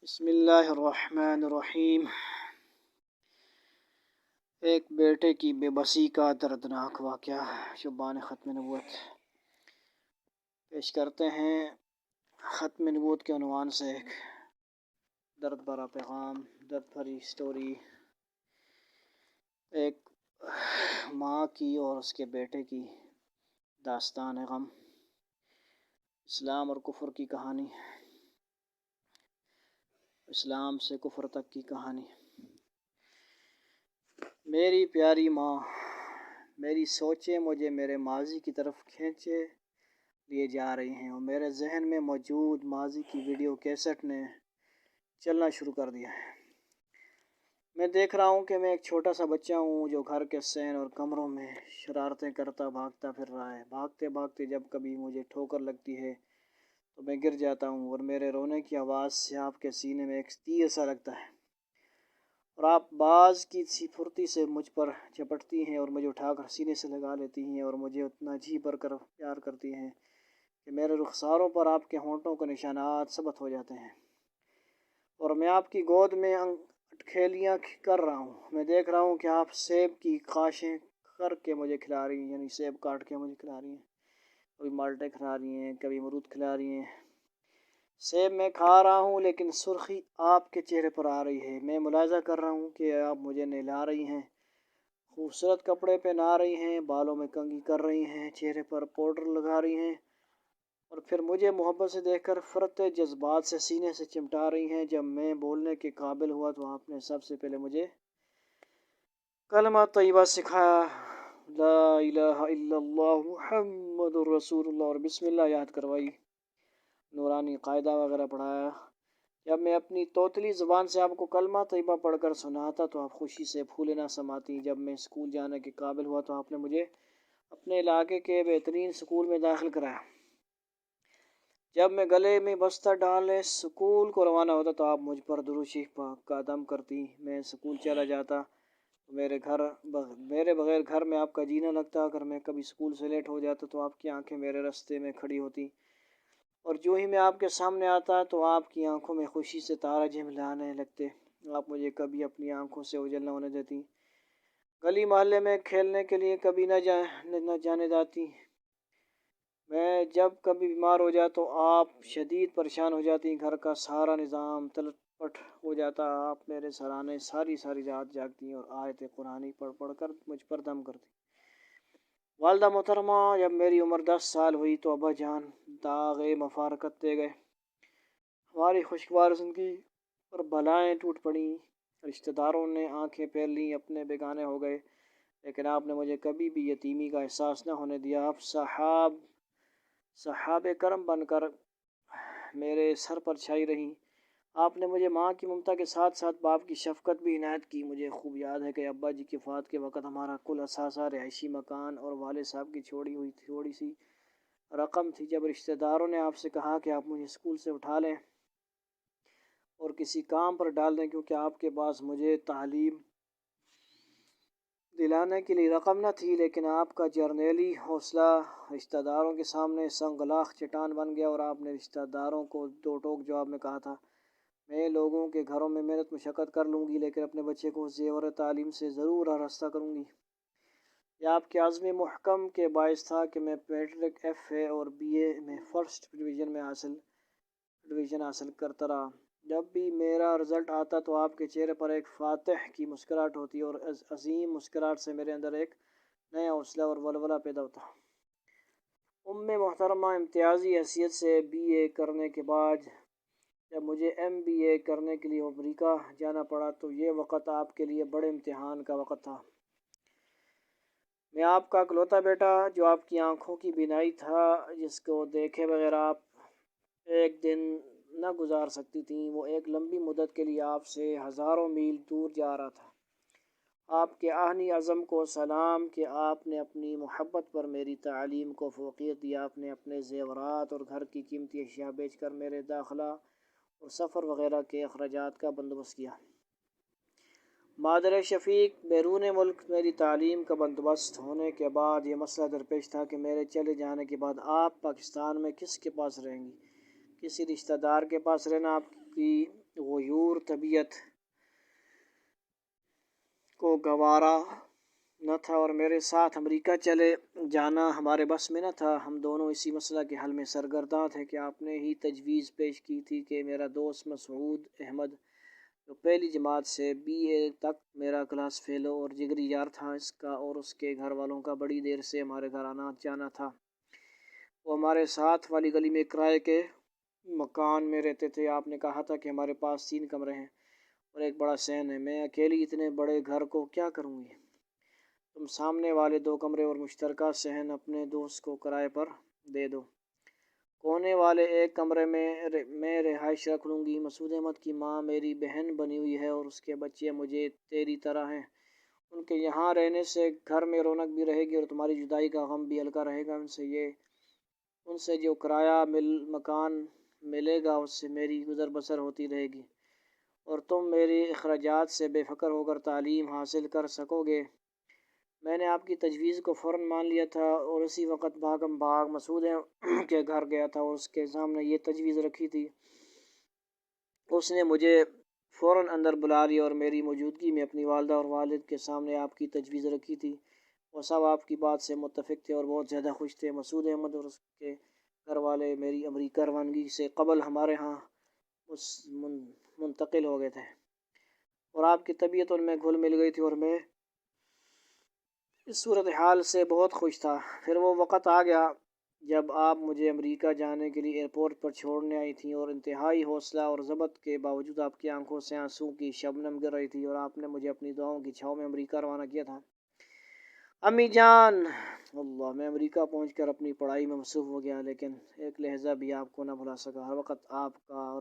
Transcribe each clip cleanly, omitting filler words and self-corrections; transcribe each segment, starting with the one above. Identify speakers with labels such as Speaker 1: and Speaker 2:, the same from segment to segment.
Speaker 1: بسم اللہ الرحمن الرحیم۔ ایک بیٹے کی بے بسی کا دردناک واقعہ شبان ختم نبوت پیش کرتے ہیں۔ ختم نبوت کے عنوان سے ایک درد بھرا پیغام، درد بھری سٹوری، ایک ماں کی اور اس کے بیٹے کی داستان غم، اسلام اور کفر کی کہانی، اسلام سے کفر تک کی کہانی۔ میری پیاری ماں، میری سوچیں مجھے میرے ماضی کی طرف کھینچے لیے جا رہی ہیں اور میرے ذہن میں موجود ماضی کی ویڈیو کیسٹ نے چلنا شروع کر دیا ہے۔ میں دیکھ رہا ہوں کہ میں ایک چھوٹا سا بچہ ہوں جو گھر کے صحن اور کمروں میں شرارتیں کرتا بھاگتا پھر رہا ہے۔ بھاگتے بھاگتے جب کبھی مجھے ٹھوکر لگتی ہے تو میں گر جاتا ہوں اور میرے رونے کی آواز سے آپ کے سینے میں ایک تیر سا لگتا ہے اور آپ باز کی سی پھرتی سے مجھ پر چپٹتی ہیں اور مجھے اٹھا کر سینے سے لگا لیتی ہیں اور مجھے اتنا جی بھر کر پیار کرتی ہیں کہ میرے رخساروں پر آپ کے ہونٹوں کے نشانات ثبت ہو جاتے ہیں اور میں آپ کی گود میں اٹکھیلیاں کر رہا ہوں۔ میں دیکھ رہا ہوں کہ آپ سیب کی خاشیں کر کے مجھے کھلا رہی ہیں، یعنی سیب کاٹ کے مجھے کھلا رہی ہیں، کبھی مالٹے کھلا رہی ہیں، کبھی امرود کھلا رہی ہیں۔ سیب میں کھا رہا ہوں لیکن سرخی آپ کے چہرے پر آ رہی ہے۔ میں ملاحظہ کر رہا ہوں کہ آپ مجھے نہلا رہی ہیں، خوبصورت کپڑے پہنا رہی ہیں، بالوں میں کنگھی کر رہی ہیں، چہرے پر پاؤڈر لگا رہی ہیں اور پھر مجھے محبت سے دیکھ کر فرتے جذبات سے سینے سے چمٹا رہی ہیں۔ جب میں بولنے کے قابل ہوا تو آپ نے سب سے پہلے مجھے کلمہ طیبہ سکھایا، لا الہ الا اللہ محمد الرسول اللہ، اور بسم اللہ یاد کروائی، نورانی قاعدہ وغیرہ پڑھایا۔ جب میں اپنی توتلی زبان سے آپ کو کلمہ طیبہ پڑھ کر سناتا تو آپ خوشی سے پھولے نہ سماتی۔ جب میں اسکول جانے کے قابل ہوا تو آپ نے مجھے اپنے علاقے کے بہترین اسکول میں داخل کرایا۔ جب میں گلے میں بستر ڈالے اسکول کو روانہ ہوتا تو آپ مجھ پر درود شریف کا دم کرتی۔ میں اسکول چلا جاتا تو میرے بغیر گھر میں آپ کا جی نہ لگتا۔ اگر میں کبھی اسکول سے لیٹ ہو جاتا تو آپ کی آنکھیں میرے راستے میں کھڑی ہوتی اور جو ہی میں آپ کے سامنے آتا تو آپ کی آنکھوں میں خوشی سے تارے جھلملانے لگتے۔ آپ مجھے کبھی اپنی آنکھوں سے اوجھل نہ ہونے دیتی، گلی محلے میں کھیلنے کے لیے کبھی نہ جانے دیتی۔ میں جب کبھی بیمار ہو جاتا تو آپ شدید پریشان ہو جاتی، گھر کا سارا نظام تلٹ پٹ ہو جاتا۔ آپ میرے سرانے ساری رات جاگتی اور آیت قرآنی پڑھ کر مجھ پر دم کرتی۔ والدہ محترمہ، جب میری عمر 10 سال ہوئی تو ابا جان داغ مفارقت دے گئے۔ ہماری خوشگوار زندگی پر بلائیں ٹوٹ پڑیں، رشتہ داروں نے آنکھیں پھیر لیں، اپنے بیگانے ہو گئے، لیکن آپ نے مجھے کبھی بھی یتیمی کا احساس نہ ہونے دیا۔ آپ صحاب کرم بن کر میرے سر پر چھائی رہیں۔ آپ نے مجھے ماں کی ممتا کے ساتھ ساتھ باپ کی شفقت بھی عنایت کی۔ مجھے خوب یاد ہے کہ ابا جی کی وفات کے وقت ہمارا کل اثاثہ، رہائشی مکان اور والد صاحب کی چھوڑی سی رقم تھی۔ جب رشتہ داروں نے آپ سے کہا کہ آپ مجھے اسکول سے اٹھا لیں اور کسی کام پر ڈال دیں کیونکہ آپ کے پاس مجھے تعلیم دلانے کے لیے رقم نہ تھی، لیکن آپ کا جرنیلی حوصلہ رشتہ داروں کے سامنے سنگلاخ چٹان بن گیا اور آپ نے رشتہ داروں کو دو ٹوک جواب میں کہا تھا، میں لوگوں کے گھروں میں محنت مشقت کر لوں گی لیکن اپنے بچے کو زیور تعلیم سے ضرور آراستہ کروں گی۔ یہ آپ کے عزم محکم کے باعث تھا کہ میں میٹرک، ایف اے اور بی اے میں فرسٹ ڈویژن حاصل کرتا رہا۔ جب بھی میرا رزلٹ آتا تو آپ کے چہرے پر ایک فاتح کی مسکراہٹ ہوتی اور عظیم مسکراہٹ سے میرے اندر ایک نیا حوصلہ اور ولولہ پیدا ہوتا۔ محترمہ، امتیازی حیثیت سے بی اے کرنے کے بعد جب مجھے ایم بی اے کرنے کے لیے امریکہ جانا پڑا تو یہ وقت آپ کے لیے بڑے امتحان کا وقت تھا۔ میں آپ کا اکلوتا بیٹا جو آپ کی آنکھوں کی بینائی تھا، جس کو دیکھے بغیر آپ ایک دن نہ گزار سکتی تھیں، وہ ایک لمبی مدت کے لیے آپ سے ہزاروں میل دور جا رہا تھا۔ آپ کے آہنی عزم کو سلام کہ آپ نے اپنی محبت پر میری تعلیم کو فوقیت دی۔ آپ نے اپنے زیورات اور گھر کی قیمتی اشیاء بیچ کر میرے داخلہ اور سفر وغیرہ کے اخراجات کا بندوبست کیا۔ مادر شفیق، بیرون ملک میری تعلیم کا بندوبست ہونے کے بعد یہ مسئلہ درپیش تھا کہ میرے چلے جانے کے بعد آپ پاکستان میں کس کے پاس رہیں گی؟ کسی رشتہ دار کے پاس رہنا آپ کی غیور طبیعت کو گوارا نہ تھا اور میرے ساتھ امریکہ چلے جانا ہمارے بس میں نہ تھا۔ ہم دونوں اسی مسئلہ کے حل میں سرگرداں تھے کہ آپ نے ہی تجویز پیش کی تھی کہ میرا دوست مسعود احمد، جو پہلی جماعت سے BA تک میرا کلاس فیلو اور جگری یار تھا، اس کا اور اس کے گھر والوں کا بڑی دیر سے ہمارے گھر آنا جانا تھا۔ وہ ہمارے ساتھ والی گلی میں کرائے کے مکان میں رہتے تھے۔ آپ نے کہا تھا کہ ہمارے پاس 3 کمرے ہیں اور ایک بڑا صحن ہے۔ میں اکیلی اتنے بڑے گھر کو کیا کروں گی؟ تم سامنے والے 2 کمرے اور مشترکہ صحن اپنے دوست کو کرائے پر دے دو۔ کونے والے ایک کمرے میں رہائش رکھ لوں گی۔ مسعود احمد کی ماں میری بہن بنی ہوئی ہے اور اس کے بچے مجھے تیری طرح ہیں۔ ان کے یہاں رہنے سے گھر میں رونق بھی رہے گی اور تمہاری جدائی کا غم بھی ہلکا رہے گا۔ ان سے جو کرایہ مکان ملے گا اس سے میری گزر بسر ہوتی رہے گی اور تم میری اخراجات سے بے فکر ہو کر تعلیم حاصل کر سکو گے۔ میں نے آپ کی تجویز کو فوراً مان لیا تھا اور اسی وقت بھاگم بھاگ مسعود کے گھر گیا تھا اور اس کے سامنے یہ تجویز رکھی تھی۔ اس نے مجھے فوراً اندر بلا لیا اور میری موجودگی میں اپنی والدہ اور والد کے سامنے آپ کی تجویز رکھی تھی۔ وہ سب آپ کی بات سے متفق تھے اور بہت زیادہ خوش تھے۔ مسعود احمد اور اس کے گھر والے میری امریکہ روانگی سے قبل ہمارے ہاں منتقل ہو گئے تھے اور آپ کی طبیعت ان میں گھل مل گئی تھی اور میں اس صورتحال سے بہت خوش تھا۔ پھر وہ وقت آ گیا جب آپ مجھے امریکہ جانے کے لیے ایئرپورٹ پر چھوڑنے آئی تھیں اور انتہائی حوصلہ اور ضبط کے باوجود آپ کی آنکھوں سے آنسوں کی شبنم گر رہی تھی اور آپ نے مجھے اپنی دعاؤں کی چھاؤں میں امریکہ روانہ کیا تھا۔ امی جان، اللہ، میں امریکہ پہنچ کر اپنی پڑھائی میں مصروف ہو گیا، لیکن ایک لحظہ بھی آپ کو نہ بھلا سکا۔ ہر وقت آپ کا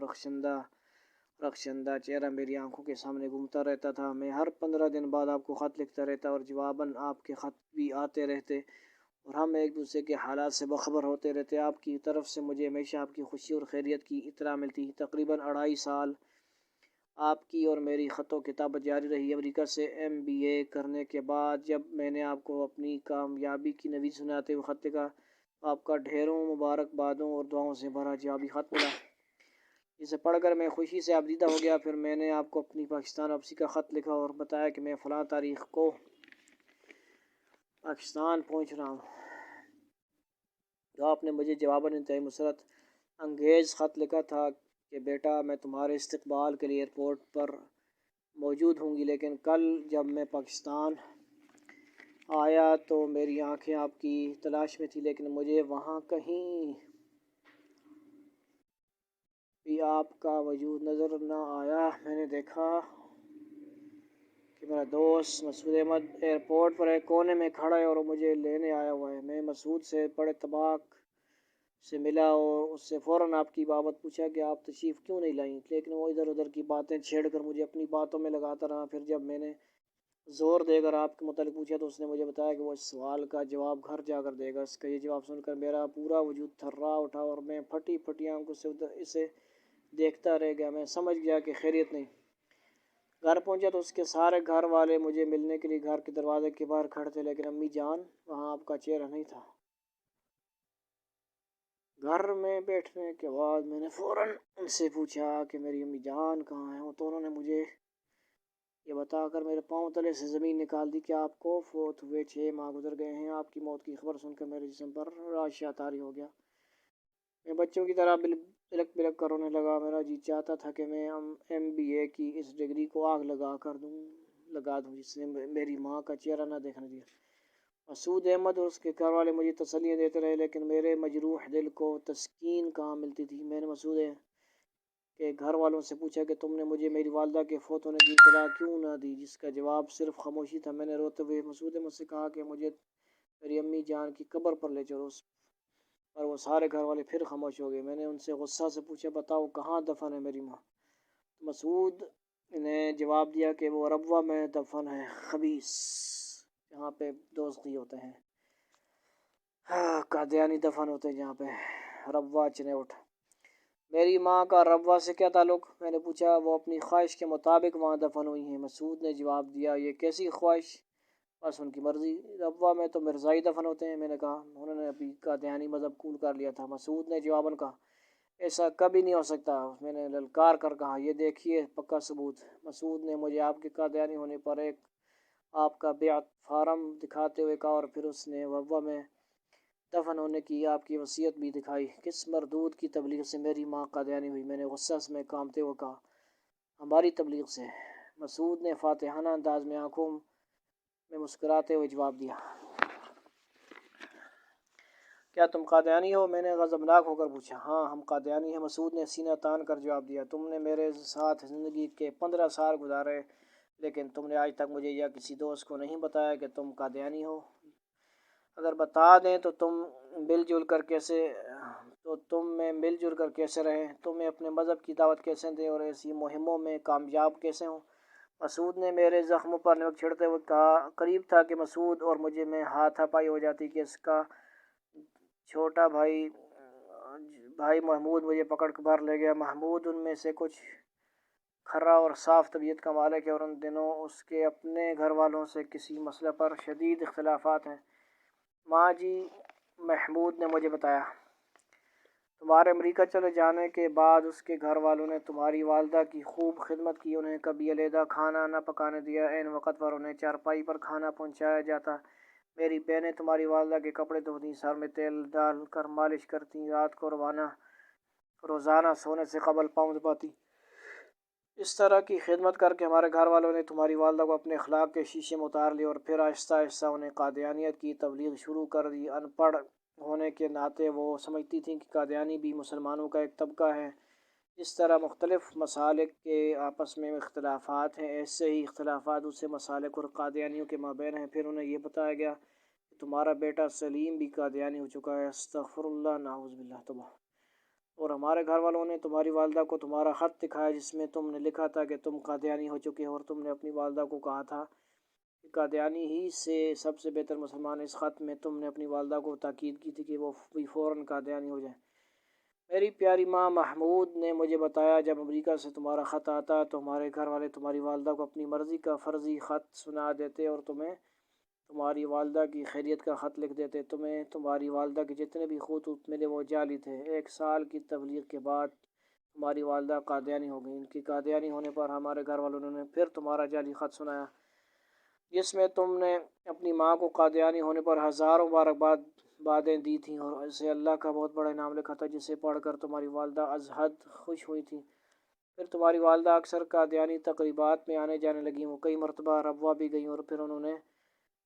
Speaker 1: رخشندہ چہرہ میری آنکھوں کے سامنے گھومتا رہتا تھا۔ میں ہر 15 دن بعد آپ کو خط لکھتا رہتا اور جواباً آپ کے خط بھی آتے رہتے اور ہم ایک دوسرے کے حالات سے باخبر ہوتے رہتے۔ آپ کی طرف سے مجھے ہمیشہ آپ کی خوشی اور خیریت کی اطلاع ملتی۔ تقریباً 2.5 سال آپ کی اور میری خط و کتابت جاری رہی۔ امریکہ سے MBA کرنے کے بعد جب میں نے آپ کو اپنی کامیابی کی نوید سناتے ہوئے خط لکھا، آپ کا ڈھیروں مبارکبادوں اور دعاؤں سے بھرا جوابی خط ملا، جسے پڑھ کر میں خوشی سے آبدیدہ ہو گیا۔ پھر میں نے آپ کو اپنی پاکستان واپسی کا خط لکھا اور بتایا کہ میں فلاں تاریخ کو پاکستان پہنچ رہا ہوں۔ تو آپ نے مجھے جواباً انتہائی مسرت انگیز خط لکھا تھا کہ بیٹا، میں تمہارے استقبال کے لیے ایئرپورٹ پر موجود ہوں گی، لیکن کل جب میں پاکستان آیا تو میری آنکھیں آپ کی تلاش میں تھیں، لیکن مجھے وہاں کہیں بھی آپ کا وجود نظر نہ آیا۔ میں نے دیکھا کہ میرا دوست مسعود احمد ایئرپورٹ پر ایک کونے میں کھڑا ہے اور وہ مجھے لینے آیا ہوا ہے۔ میں مسعود سے بڑے طباق سے ملا اور اس سے فوراً آپ کی بابت پوچھا کہ آپ تشریف کیوں نہیں لائیں، لیکن وہ ادھر ادھر کی باتیں چھیڑ کر مجھے اپنی باتوں میں لگاتا رہا۔ پھر جب میں نے زور دے کر آپ کے متعلق پوچھا تو اس نے مجھے بتایا کہ وہ اس سوال کا جواب گھر جا کر دے گا۔ اس کا یہ جواب سن کر میرا پورا وجود تھرا اٹھا اور میں پھٹی پھٹی آنکھوں سے اسے دیکھتا رہ گیا۔ میں سمجھ گیا کہ خیریت نہیں۔ گھر پہنچا تو اس کے سارے گھر والے مجھے ملنے کے لیے گھر کے دروازے کے باہر کھڑے تھے، لیکن امی جان، وہاں آپ کا چہرہ نہیں تھا۔ گھر میں بیٹھنے کے بعد میں نے فوراً ان سے پوچھا کہ میری امی جان کہاں ہیں، تو انہوں نے مجھے یہ بتا کر میرے پاؤں تلے سے زمین نکال دی کہ آپ کو فوت ہوئے 6 ماہ گزر گئے ہیں۔ آپ کی موت کی خبر سن کر میرے جسم پر رعشہ طاری ہو گیا۔ میں بچوں کی طرح بلک بلک کر رونے لگا۔ میرا جی چاہتا تھا کہ میں MBA کی اس ڈگری کو آگ لگا دوں جس نے میری ماں کا چہرہ نہ دیکھنے دیا۔ مسعود احمد اور اس کے گھر والے مجھے تسلیاں دیتے رہے، لیکن میرے مجروح دل کو تسکین کہاں ملتی تھی۔ میں نے مسعود کے گھر والوں سے پوچھا کہ تم نے مجھے میری والدہ کے فوت ہونے کی اطلاع کیوں نہ دی، جس کا جواب صرف خاموشی تھا۔ میں نے روتے ہوئے مسعود احمد سے کہا کہ مجھے میری امی جان کی قبر پر لے چلو، پر وہ سارے گھر والے پھر خاموش ہو گئے۔ میں نے ان سے غصہ سے پوچھا، بتاؤ کہاں دفن ہے میری ماں؟ مسعود نے جواب دیا کہ وہ ربوہ میں دفن ہے، خبیث، جہاں پہ دوزخی ہوتے ہیں، قادیانی دفن ہوتے ہیں جہاں پہ، ربوہ چنیوٹ۔ میری ماں کا ربوہ سے کیا تعلق؟ میں نے پوچھا۔ وہ اپنی خواہش کے مطابق وہاں دفن ہوئی ہیں۔ مسعود نے جواب دیا، یہ کیسی خواہش؟ بس ان کی مرضی، ربوہ میں تو مرزائی دفن ہوتے ہیں۔ میں نے کہا، انہوں نے ابھی قادیانی مذہب قبول کر لیا تھا۔ مسعود نے جواباً کہا، ایسا کبھی نہیں ہو سکتا۔ میں نے للکار کر کہا، یہ دیکھیے پکا ثبوت۔ مسعود نے مجھے آپ کے قادیانی ہونے پر ایک آپ کا بیعت فارم دکھاتے ہوئے کہا، اور پھر اس نے وبا میں دفن ہونے کی آپ کی وصیت بھی دکھائی۔ کس مردود کی تبلیغ سے میری ماں قادیانی ہوئی؟ میں نے غصہ میں کامتے ہوئے کہا، ہماری تبلیغ سے۔ مسعود نے فاتحانہ انداز میں آنکھوں میں مسکراتے ہوئے جواب دیا، کیا تم قادیانی ہو؟ میں نے غضبناک ہو کر پوچھا۔ ہاں، ہم قادیانی ہیں، مسعود نے سینہ تان کر جواب دیا۔ تم نے میرے ساتھ زندگی کے 15 سال گزارے، لیکن تم نے آج تک مجھے یا کسی دوست کو نہیں بتایا کہ تم قادیانی ہو۔ اگر بتا دیں تو تم میں مل جل کر کیسے رہیں؟ تمہیں اپنے مذہب کی دعوت کیسے دیں اور ایسی مہموں میں کامیاب کیسے ہوں؟ مسعود نے میرے زخموں پر نمک چھڑکتے ہوئے کہا۔ قریب تھا کہ مسعود اور مجھے میں ہاتھا پائی ہو جاتی کہ اس کا چھوٹا بھائی محمود مجھے پکڑ کر باہر لے گیا۔ محمود ان میں سے کچھ کھرا اور صاف طبیعت کا مالک ہے، اور ان دنوں اس کے اپنے گھر والوں سے کسی مسئلے پر شدید اختلافات ہیں۔ ماں جی، محمود نے مجھے بتایا، تمہارے امریکہ چلے جانے کے بعد اس کے گھر والوں نے تمہاری والدہ کی خوب خدمت کی، انہیں کبھی علیحدہ کھانا نہ پکانے دیا، عین وقت پر انہیں چارپائی پر کھانا پہنچایا جاتا۔ میری بہنیں تمہاری والدہ کے کپڑے دھوتیں، سر میں تیل ڈال کر مالش کرتیں، رات کو روزانہ سونے سے قبل پاؤں دباتیں۔ اس طرح کی خدمت کر کے ہمارے گھر والوں نے تمہاری والدہ کو اپنے اخلاق کے شیشے میں اتار لیا، اور پھر آہستہ آہستہ انہیں قادیانیت کی تبلیغ شروع کر دی۔ ان پڑھ ہونے کے ناطے وہ سمجھتی تھیں کہ قادیانی بھی مسلمانوں کا ایک طبقہ ہے۔ اس طرح مختلف مسالک کے آپس میں اختلافات ہیں، ایسے ہی اختلافات دوسرے مسالک اور قادیانیوں کے مابین ہیں۔ پھر انہیں یہ بتایا گیا کہ تمہارا بیٹا سلیم بھی قادیانی ہو چکا ہے۔ استغفر اللہ، نعوذ باللہ تبارک۔ اور ہمارے گھر والوں نے تمہاری والدہ کو تمہارا خط دکھایا جس میں تم نے لکھا تھا کہ تم قادیانی ہو چکے ہو، اور تم نے اپنی والدہ کو کہا تھا کہ قادیانی ہی سے سب سے بہتر مسلمان۔ اس خط میں تم نے اپنی والدہ کو تاکید کی تھی کہ وہ بھی فوراً قادیانی ہو جائیں۔ میری پیاری ماں، محمود نے مجھے بتایا، جب امریکہ سے تمہارا خط آتا تو ہمارے گھر والے تمہاری والدہ کو اپنی مرضی کا فرضی خط سنا دیتے اور تمہیں تمہاری والدہ کی خیریت کا خط لکھ دیتے۔ تمہیں تمہاری والدہ کے جتنے بھی خطوط ملے وہ جعلی تھے۔ 1 سال کی تبلیغ کے بعد تمہاری والدہ قادیانی ہو گئیں۔ ان کی قادیانی ہونے پر ہمارے گھر والوں نے پھر تمہارا جعلی خط سنایا، جس میں تم نے اپنی ماں کو قادیانی ہونے پر ہزاروں مبارکبادیں دی تھیں، اور اسے اللہ کا بہت بڑا انعام لکھا تھا، جسے پڑھ کر تمہاری والدہ از حد خوش ہوئی تھیں۔ پھر تمہاری والدہ اکثر قادیانی تقریبات میں آنے جانے لگیں۔ وہ کئی مرتبہ ربوہ بھی گئیں، اور پھر انہوں نے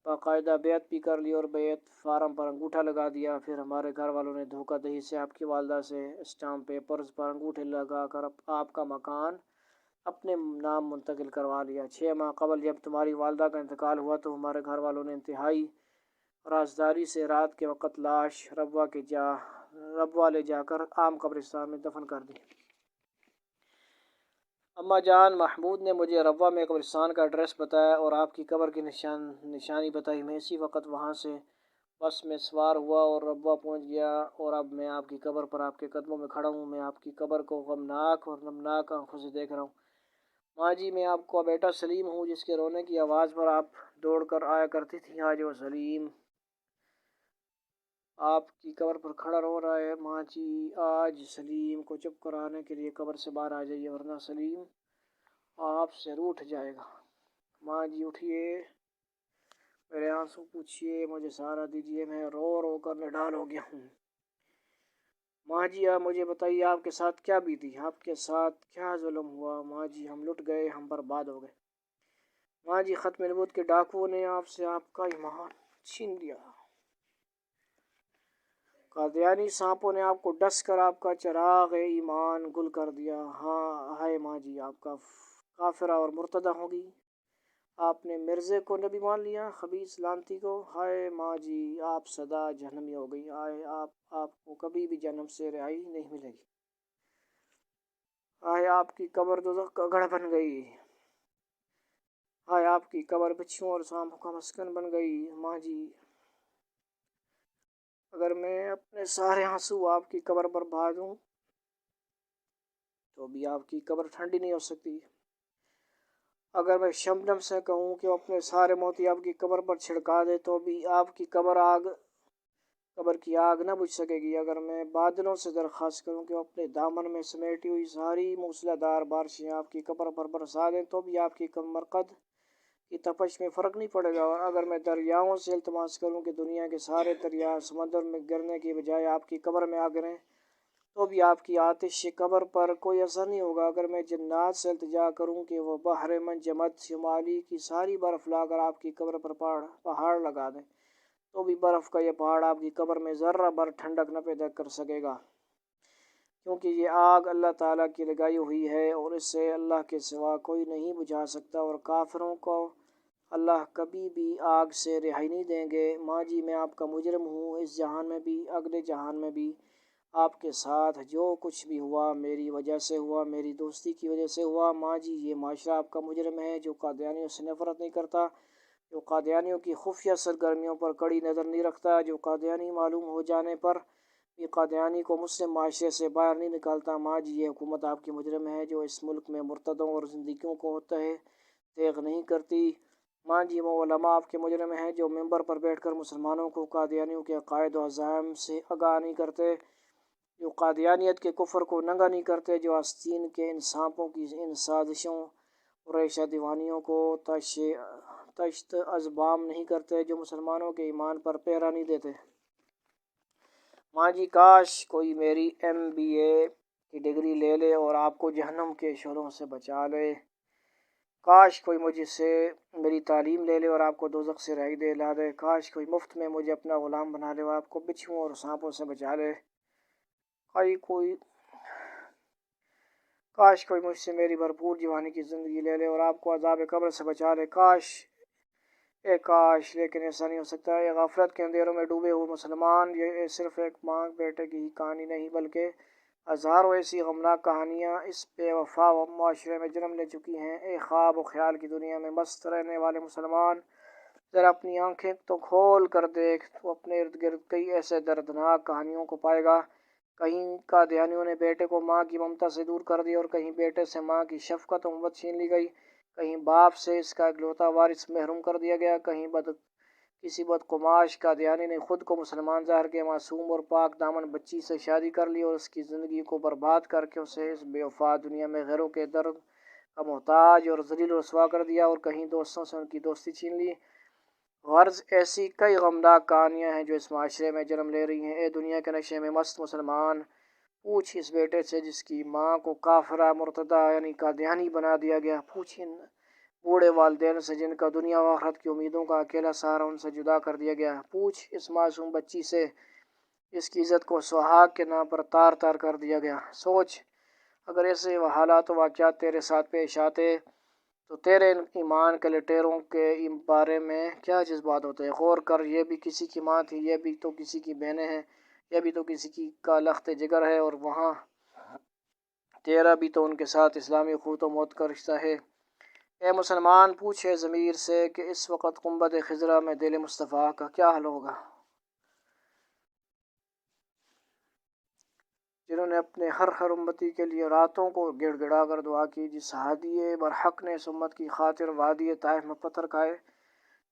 Speaker 1: باقاعدہ بیعت بھی کر لی اور بیعت فارم پر انگوٹھا لگا دیا۔ پھر ہمارے گھر والوں نے دھوکہ دہی سے آپ کی والدہ سے اسٹامپ پیپرز پر انگوٹھے لگا کر آپ کا مکان اپنے نام منتقل کروا لیا۔ 6 ماہ قبل جب تمہاری والدہ کا انتقال ہوا تو ہمارے گھر والوں نے انتہائی رازداری سے رات کے وقت لاش ربوہ لے جا کر عام قبرستان میں دفن کر دی۔ اماں جان، محمود نے مجھے ربوہ میں قبرستان کا ایڈریس بتایا اور آپ کی قبر کی نشانی بتائی۔ میں اسی وقت وہاں سے بس میں سوار ہوا اور ربوہ پہنچ گیا، اور اب میں آپ کی قبر پر آپ کے قدموں میں کھڑا ہوں۔ میں آپ کی قبر کو غمناک اور نمناک آنکھوں سے دیکھ رہا ہوں۔ ماں جی، میں آپ کا بیٹا سلیم ہوں، جس کے رونے کی آواز پر آپ دوڑ کر آیا کرتی تھیں۔ آج وہ سلیم آپ کی قبر پر کھڑا رو رہا ہے۔ ماں جی، آج سلیم کو چپ کرانے کے لیے قبر سے باہر آ جائیے، ورنہ سلیم آپ سے روٹھ جائے گا۔ ماں جی اٹھیے، میرے آنسو پوچھیے، مجھے سہارا دیجیے، میں رو رو کر نڈال ہو گیا ہوں۔ ماں جی، آپ مجھے بتائیے، آپ کے ساتھ کیا بیتی؟ آپ کے ساتھ کیا ظلم ہوا؟ ماں جی، ہم لٹ گئے، ہم برباد ہو گئے۔ ماں جی، ختم نبوت کے ڈاکوؤں نے آپ سے آپ کا ایمان چھین لیا۔ قادیانی سانپوں نے آپ کو ڈس کر آپ کا چراغ ایمان گل کر دیا۔ ہاں، ہائے ماں جی، آپ کا کافرہ اور مرتدہ ہوگی۔ آپ نے مرزے کو نبی مان لیا، خبیث لعنتی کو۔ ہائے ماں جی، آپ سدا جہنمی ہو گئی۔ آئے آپ کو کبھی بھی جہنم سے رہائی نہیں ملے گی۔ آئے آپ کی قبر دوزخ کا گڑھ بن گئی۔ آئے آپ کی قبر بچھوؤں اور سانپوں کا مسکن بن گئی۔ ماں جی، اگر میں اپنے سارے آنسو آپ کی قبر پر بہا دوں تو بھی آپ کی قبر ٹھنڈی نہیں ہو سکتی۔ اگر میں شبنم سے کہوں کہ وہ اپنے سارے موتی آپ کی قبر پر چھڑکا دے تو بھی آپ کی قبر آگ قبر کی آگ نہ بجھ سکے گی اگر میں بادلوں سے درخواست کروں کہ وہ اپنے دامن میں سمیٹی ہوئی ساری موسلا دھار بارشیں آپ کی قبر پر برسا دیں تو بھی آپ کی کمر قد کی تپش میں فرق نہیں پڑے گا، اور اگر میں دریاؤں سے التماس کروں کہ دنیا کے سارے دریا سمندر میں گرنے کی بجائے آپ کی قبر میں آ گریں تو بھی آپ کی آتش قبر پر کوئی اثر نہیں ہوگا، اگر میں جنات سے التجا کروں کہ وہ بحر منجمد شمالی کی ساری برف لا کر آپ کی قبر پر پہاڑ لگا دیں تو بھی برف کا یہ پہاڑ آپ کی قبر میں ذرہ بھر ٹھنڈک نہ پیدا کر سکے گا، کیونکہ یہ آگ اللہ تعالیٰ کی لگائی ہوئی ہے اور اس سے اللہ کے سوا کوئی نہیں بجھا سکتا، اور کافروں کو اللہ کبھی بھی آگ سے رہائی نہیں دیں گے۔ ماں جی میں آپ کا مجرم ہوں، اس جہان میں بھی اگلے جہان میں بھی آپ کے ساتھ جو کچھ بھی ہوا میری وجہ سے ہوا، میری دوستی کی وجہ سے ہوا۔ ماں جی یہ معاشرہ آپ کا مجرم ہے جو قادیانیوں سے نفرت نہیں کرتا، جو قادیانیوں کی خفیہ سرگرمیوں پر کڑی نظر نہیں رکھتا، جو قادیانی معلوم ہو جانے پر بھی قادیانی کو مسلم معاشرے سے باہر نہیں نکالتا۔ ماں جی یہ حکومت آپ کی مجرم ہے جو اس ملک میں مرتدوں اور زندگیوں کو تیغ نہیں کرتی۔ ماں جی وہ علماء آپ کے مجرم ہیں جو ممبر پر بیٹھ کر مسلمانوں کو قادیانیوں کے عقائد و عزائم سے آگاہ نہیں کرتے، جو قادیانیت کے کفر کو ننگا نہیں کرتے، جو آستین کے ان سانپوں کی ان سازشوں اور ریشہ دیوانیوں کو تشت از بام نہیں کرتے، جو مسلمانوں کے ایمان پر پہرا نہیں دیتے۔ ماں جی کاش کوئی میری MBA کی ڈگری لے لے اور آپ کو جہنم کے شعلوں سے بچا لے، کاش کوئی مجھ سے میری تعلیم لے لے اور آپ کو دوزخ سے رہائی دلا دے، کاش کوئی مفت میں مجھے اپنا غلام بنا لے اور آپ کو بچھوؤں اور سانپوں سے بچا لے، کاش کوئی مجھ سے میری بھرپور جوانی کی زندگی لے لے اور آپ کو عذاب قبر سے بچا لے، کاش، لیکن ایسا نہیں ہو سکتا۔ یہ غفلت کے اندھیروں میں ڈوبے ہوئے مسلمان، یہ صرف ایک ماں بیٹے کی ہی کہانی نہیں بلکہ ہزاروں ایسی غمناک کہانیاں اس بے وفا معاشرے میں جنم لے چکی ہیں۔ اے خواب و خیال کی دنیا میں مست رہنے والے مسلمان، ذرا اپنی آنکھیں تو کھول کر دیکھ، تو اپنے ارد گرد کئی ایسے دردناک کہانیوں کو پائے گا۔ کہیں قادیانیوں نے بیٹے کو ماں کی ممتا سے دور کر دیا اور کہیں بیٹے سے ماں کی شفقت و محبت چھین لی گئی، کہیں باپ سے اس کا اکلوتا وارث محروم کر دیا گیا، کہیں کسی بدقماش قادیانی نے خود کو مسلمان ظاہر کے معصوم اور پاک دامن بچی سے شادی کر لی اور اس کی زندگی کو برباد کر کے اسے اس بے وفا دنیا میں غیروں کے درد کا محتاج اور ذلیل و رسوا کر دیا، اور کہیں دوستوں سے ان کی دوستی چھین لی۔ غرض ایسی کئی غمناک کہانیاں ہیں جو اس معاشرے میں جنم لے رہی ہیں۔ اے دنیا کے نشے میں مست مسلمان، پوچھ اس بیٹے سے جس کی ماں کو کافرہ مرتدہ یعنی قادیانی بنا دیا گیا، پوچھ ان بوڑھے والدین سے جن کا دنیا و آخرت کی امیدوں کا اکیلا سہارا ان سے جدا کر دیا گیا، پوچھ اس معصوم بچی سے جس کی عزت کو سہاگ کے نام پر تار تار کر دیا گیا۔ سوچ اگر ایسے حالات و واقعات تیرے ساتھ پیش آتے تو تیرے ایمان کے لٹیروں کے بارے میں کیا جذبات ہوتے؟ غور کر، یہ بھی کسی کی ماں تھی، یہ بھی تو کسی کی بہنیں ہیں، یہ بھی تو کسی کی کا لخت جگر ہے، اور وہاں تیرا بھی تو ان کے ساتھ اسلامی اخوت و موت کا رشتہ ہے۔ اے مسلمان، پوچھے ضمیر سے کہ اس وقت گنبد خضرا میں دل مصطفیٰ کا کیا حال ہوگا، جنہوں نے اپنے ہر امتی کے لیے راتوں کو گڑ گڑا کر دعا کی، جس ہادی برحق نے اس امت کی خاطر وادی طائف میں پتھر کھائے،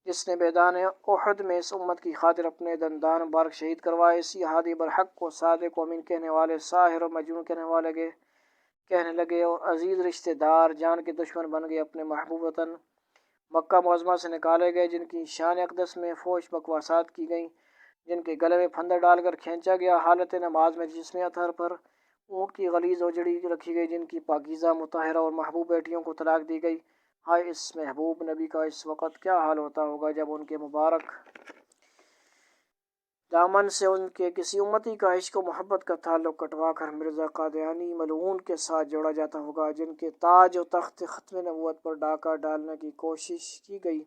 Speaker 1: جس نے میدان احد میں اس امت کی خاطر اپنے دندان مبارک شہید کروائے، اسی ہادی برحق کو صادق و امین کہنے والے ساحر و مجنون کہنے لگے اور عزیز رشتہ دار جان کے دشمن بن گئے، اپنے محبوب وطن مکہ معظمہ سے نکالے گئے، جن کی شان اقدس میں فوش بکواسات کی گئیں، جن کے گلے میں پھندر ڈال کر کھینچا گیا، حالت نماز میں جسم اطہر پر اونٹ کی غلیظ اوجڑی رکھی گئی، جن کی پاکیزہ مطہرہ اور محبوب بیٹیوں کو طلاق دی گئی۔ ہائے اس محبوب نبی کا اس وقت کیا حال ہوتا ہوگا جب ان کے مبارک دامن سے ان کے کسی امتی کا عشق و محبت کا تعلق کٹوا کر مرزا قادیانی ملعون کے ساتھ جوڑا جاتا ہوگا، جن کے تاج و تخت ختم نبوت پر ڈاکہ ڈالنے کی کوشش کی گئی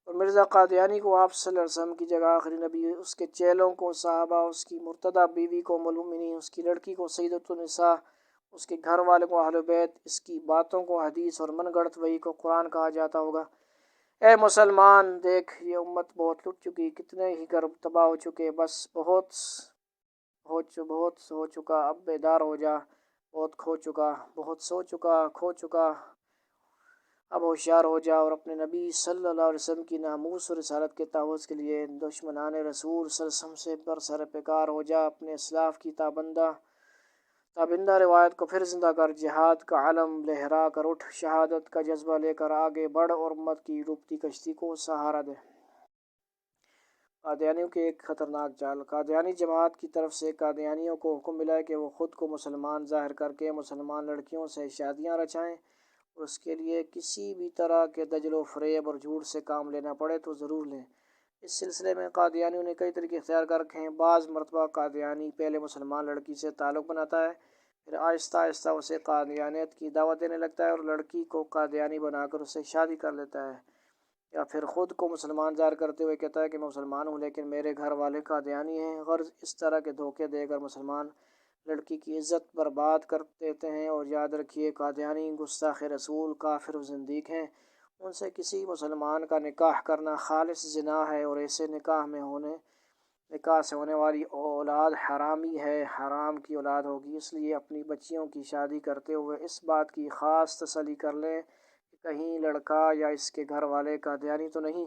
Speaker 1: اور مرزا قادیانی کو آپ صلی اللہ علیہ وسلم کی جگہ آخری نبی، اس کے چیلوں کو صحابہ، اس کی مرتدہ بیوی کو ام المؤمنین، اس کی لڑکی کو سیدۃ النساء، اس کے گھر والوں کو اہل بیت، اس کی باتوں کو حدیث اور من گڑت وحی کو قرآن کہا جاتا ہوگا۔ اے مسلمان دیکھ، یہ امت بہت لٹ چکی، کتنے ہی گھر تباہ ہو چکے، بس بہت ہو چکا، اب بیدار ہو جا، بہت کھو چکا، بہت سو چکا، کھو چکا، اب ہوشیار ہو جا اور اپنے نبی صلی اللہ علیہ وسلم کی ناموس اور رسالت کے تحفظ کے لیے دشمنان رسول صلی اللہ علیہ وسلم سے برسر پیکار ہو جا، اپنے اسلاف کی تابندہ روایت کو پھر زندہ کر، جہاد کا علم لہرا کر اٹھ، شہادت کا جذبہ لے کر آگے بڑھ اور امت کی ڈوبتی کشتی کو سہارا دے۔ قادیانیوں کی ایک خطرناک چال۔ قادیانی جماعت کی طرف سے قادیانیوں کو حکم ملا ہے کہ وہ خود کو مسلمان ظاہر کر کے مسلمان لڑکیوں سے شادیاں رچائیں، اور اس کے لیے کسی بھی طرح کے دجل و فریب اور جھوٹ سے کام لینا پڑے تو ضرور لیں۔ اس سلسلے میں قادیانیوں نے کئی طریقے اختیار کر رکھے ہیں۔ بعض مرتبہ قادیانی پہلے مسلمان لڑکی سے تعلق بناتا ہے، پھر آہستہ آہستہ اسے قادیانیت کی دعوت دینے لگتا ہے اور لڑکی کو قادیانی بنا کر اس سے شادی کر لیتا ہے، یا پھر خود کو مسلمان ظاہر کرتے ہوئے کہتا ہے کہ میں مسلمان ہوں لیکن میرے گھر والے قادیانی ہیں۔ غرض اس طرح کے دھوکے دے کر مسلمان لڑکی کی عزت برباد کر دیتے ہیں۔ اور یاد رکھیے، قادیانی گستاخ رسول، کافر و زندیق ہیں۔ ان سے کسی مسلمان کا نکاح کرنا خالص زنا ہے، اور ایسے نکاح سے ہونے والی اولاد حرامی ہے، حرام کی اولاد ہوگی۔ اس لیے اپنی بچیوں کی شادی کرتے ہوئے اس بات کی خاص تسلی کر لیں کہ کہیں لڑکا یا اس کے گھر والے قادیانی تو نہیں۔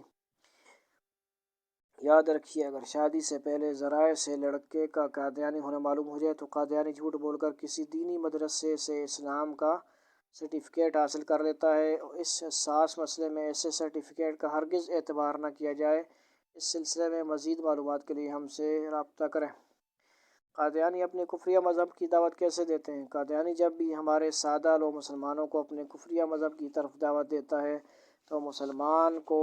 Speaker 1: یاد رکھیے، اگر شادی سے پہلے ذرائع سے لڑکے کا قادیانی ہونا معلوم ہو جائے تو قادیانی جھوٹ بول کر کسی دینی مدرسے سے اسلام کا سرٹیفکیٹ حاصل کر لیتا ہے۔ اس حساس مسئلے میں ایسے سرٹیفکیٹ کا ہرگز اعتبار نہ کیا جائے۔ اس سلسلے میں مزید معلومات کے لیے ہم سے رابطہ کریں۔ قادیانی اپنے کفریہ مذہب کی دعوت کیسے دیتے ہیں؟ قادیانی جب بھی ہمارے سادہ لو مسلمانوں کو اپنے کفریہ مذہب کی طرف دعوت دیتا ہے تو مسلمان کو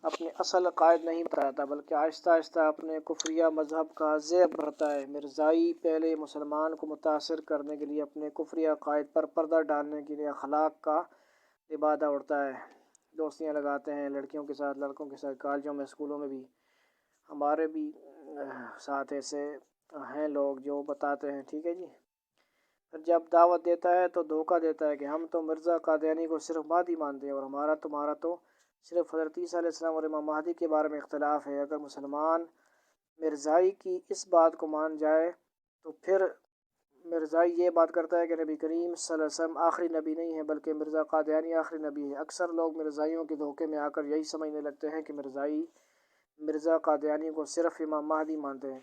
Speaker 1: اپنے اصل عقائد نہیں بتاتا، بلکہ آہستہ آہستہ اپنے کفریہ مذہب کا زیب بھرتا ہے۔ مرزائی پہلے مسلمان کو متاثر کرنے کے لیے اپنے کفریہ عقائد پر پردہ ڈالنے کے لیے اخلاق کا لبادہ اڑتا ہے، دوستیاں لگاتے ہیں لڑکیوں کے ساتھ، لڑکوں کے ساتھ، کالجوں میں، اسکولوں میں بھی۔ ہمارے بھی ساتھ ایسے ہیں لوگ جو بتاتے ہیں، ٹھیک ہے جی۔ پھر جب دعوت دیتا ہے تو دھوکہ دیتا ہے کہ ہم تو مرزا قادیانی کو صرف مہدی مانتے ہیں، اور تمہارا تو صرف حضرت عیسیٰ علیہ السلام اور امام مہدی کے بارے میں اختلاف ہے۔ اگر مسلمان مرزائی کی اس بات کو مان جائے تو پھر مرزائی یہ بات کرتا ہے کہ نبی کریم صلی اللہ علیہ وسلم آخری نبی نہیں ہے بلکہ مرزا قادیانی آخری نبی ہے۔ اکثر لوگ مرزائیوں کے دھوکے میں آ کر یہی سمجھنے لگتے ہیں کہ مرزا قادیانی کو صرف امام مہدی مانتے ہیں،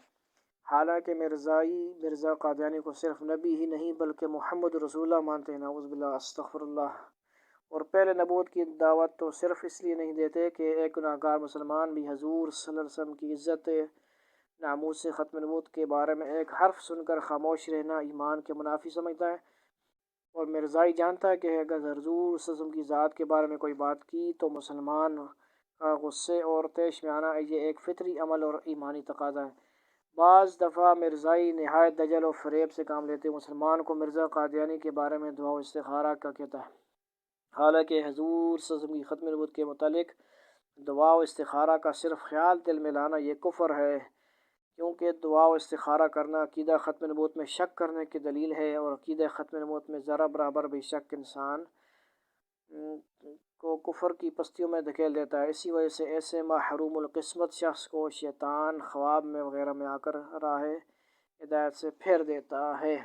Speaker 1: حالانکہ مرزا قادیانی کو صرف نبی ہی نہیں بلکہ محمد رسول اللہ مانتے ہیں۔ نعوذ باللہ، استغفر اللہ۔ اور پہلے نبوت کی دعوت تو صرف اس لیے نہیں دیتے کہ ایک گناہ گار مسلمان بھی حضور صلی اللہ علیہ وسلم کی عزت ناموس سے ختم نبوت کے بارے میں ایک حرف سن کر خاموش رہنا ایمان کے منافی سمجھتا ہے، اور مرزائی جانتا ہے کہ اگر حضور صلی اللہ علیہ وسلم کی ذات کے بارے میں کوئی بات کی تو مسلمان کا غصے اور طیش میں آنا یہ ایک فطری عمل اور ایمانی تقاضا ہے۔ بعض دفعہ مرزائی نہایت دجل و فریب سے کام لیتے مسلمان کو مرزا قادیانی کے بارے میں دعا و استخارہ کا کہتا ہے، حالانکہ حضور صلی اللہ علیہ وسلم کی ختم نبوت کے متعلق دعا و استخارہ کا صرف خیال دل میں لانا یہ کفر ہے، کیونکہ دعا و استخارہ کرنا عقیدہ ختم نبوت میں شک کرنے کی دلیل ہے، اور عقیدہ ختم نبوت میں ذرہ برابر بھی شک انسان کو کفر کی پستیوں میں دھکیل دیتا ہے۔ اسی وجہ سے ایسے محروم القسمت شخص کو شیطان خواب میں وغیرہ میں آ کر راہ ہدایت سے پھیر دیتا ہے۔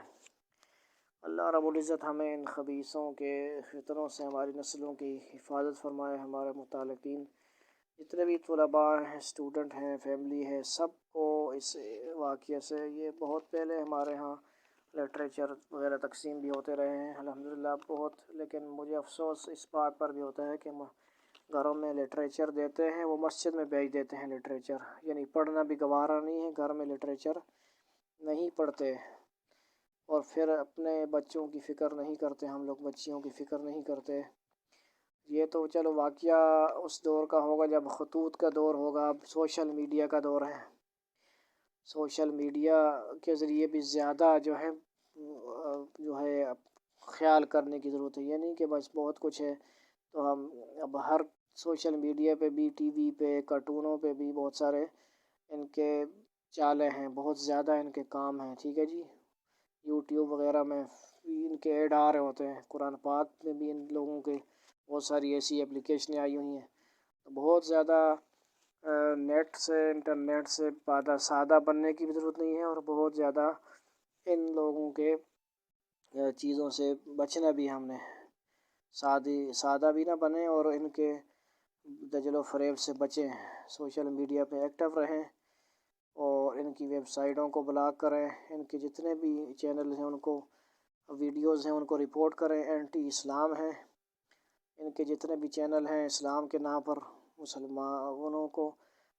Speaker 1: اللہ رب العزت ہمیں ان خبیثوں کے فتنوں سے ہماری نسلوں کی حفاظت فرمائے۔ ہمارے متعلقین جتنے بھی طلباء ہیں، اسٹوڈنٹ ہیں، فیملی ہے، سب کو اس واقعے سے، یہ بہت پہلے ہمارے ہاں لٹریچر وغیرہ تقسیم بھی ہوتے رہے ہیں الحمدللہ بہت، لیکن مجھے افسوس اس بات پر بھی ہوتا ہے کہ گھروں میں لٹریچر دیتے ہیں، وہ مسجد میں بیچ دیتے ہیں لٹریچر، یعنی پڑھنا بھی گوارا نہیں ہے، گھر میں لٹریچر نہیں پڑھتے، اور پھر اپنے بچوں کی فکر نہیں کرتے، ہم لوگ بچیوں کی فکر نہیں کرتے۔ یہ تو چلو واقعہ اس دور کا ہوگا جب خطوط کا دور ہوگا، اب سوشل میڈیا کا دور ہے۔ سوشل میڈیا کے ذریعے بھی زیادہ جو ہے خیال کرنے کی ضرورت ہے، یہ نہیں کہ بس بہت کچھ ہے تو ہم اب ہر سوشل میڈیا پہ بھی، ٹی وی پہ، کارٹونوں پہ بھی بہت سارے ان کے چالے ہیں، بہت زیادہ ان کے کام ہیں، ٹھیک ہے جی۔ یوٹیوب وغیرہ میں بھی ان کے ایڈ آ رہے ہوتے ہیں، قرآن پاک میں بھی ان لوگوں کے بہت ساری ایسی اپلیکیشنیں آئی ہوئی ہیں، تو بہت زیادہ انٹرنیٹ سے سادہ بننے کی بھی ضرورت نہیں ہے، اور بہت زیادہ ان لوگوں کے چیزوں سے بچنا بھی ہم نے۔ سادہ بھی نہ بنیں اور ان کے دجل و فریب سے بچیں، سوشل میڈیا پہ ایکٹیو رہیں اور ان کی ویب سائٹوں کو بلاک کریں، ان کے جتنے بھی چینل ہیں ان کو ویڈیوز ہیں ان کو رپورٹ کریں، اینٹی اسلام ہیں ان کے جتنے بھی چینل ہیں، اسلام کے نام پر مسلمانوں کو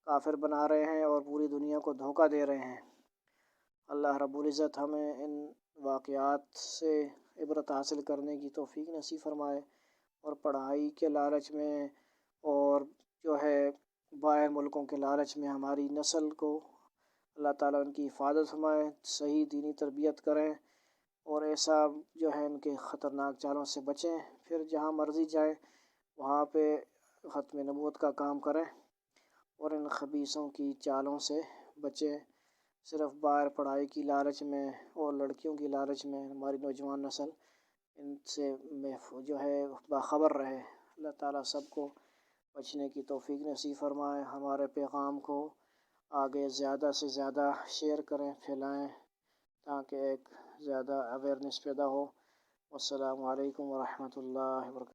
Speaker 1: کافر بنا رہے ہیں اور پوری دنیا کو دھوکہ دے رہے ہیں۔ اللہ رب العزت ہمیں ان واقعات سے عبرت حاصل کرنے کی توفیق نصیب فرمائے اور پڑھائی کے لالچ میں اور جو ہے باہر ملکوں کے لالچ میں ہماری نسل کو اللہ تعالیٰ ان کی حفاظت فرمائے، صحیح دینی تربیت کریں اور ایسا جو ہے ان کے خطرناک چالوں سے بچیں، پھر جہاں مرضی جائیں وہاں پہ ختم نبوت کا کام کریں اور ان خبیثوں کی چالوں سے بچیں۔ صرف باہر پڑھائی کی لالچ میں اور لڑکیوں کی لالچ میں ہماری نوجوان نسل ان سے جو ہے باخبر رہے۔ اللہ تعالیٰ سب کو بچنے کی توفیق نصیب فرمائے، ہمارے پیغام کو آگے زیادہ سے زیادہ شیئر کریں، پھیلائیں تاکہ ایک زیادہ اویئرنیس پیدا ہو۔ والسلام علیکم ورحمۃ اللہ وبرکاتہ۔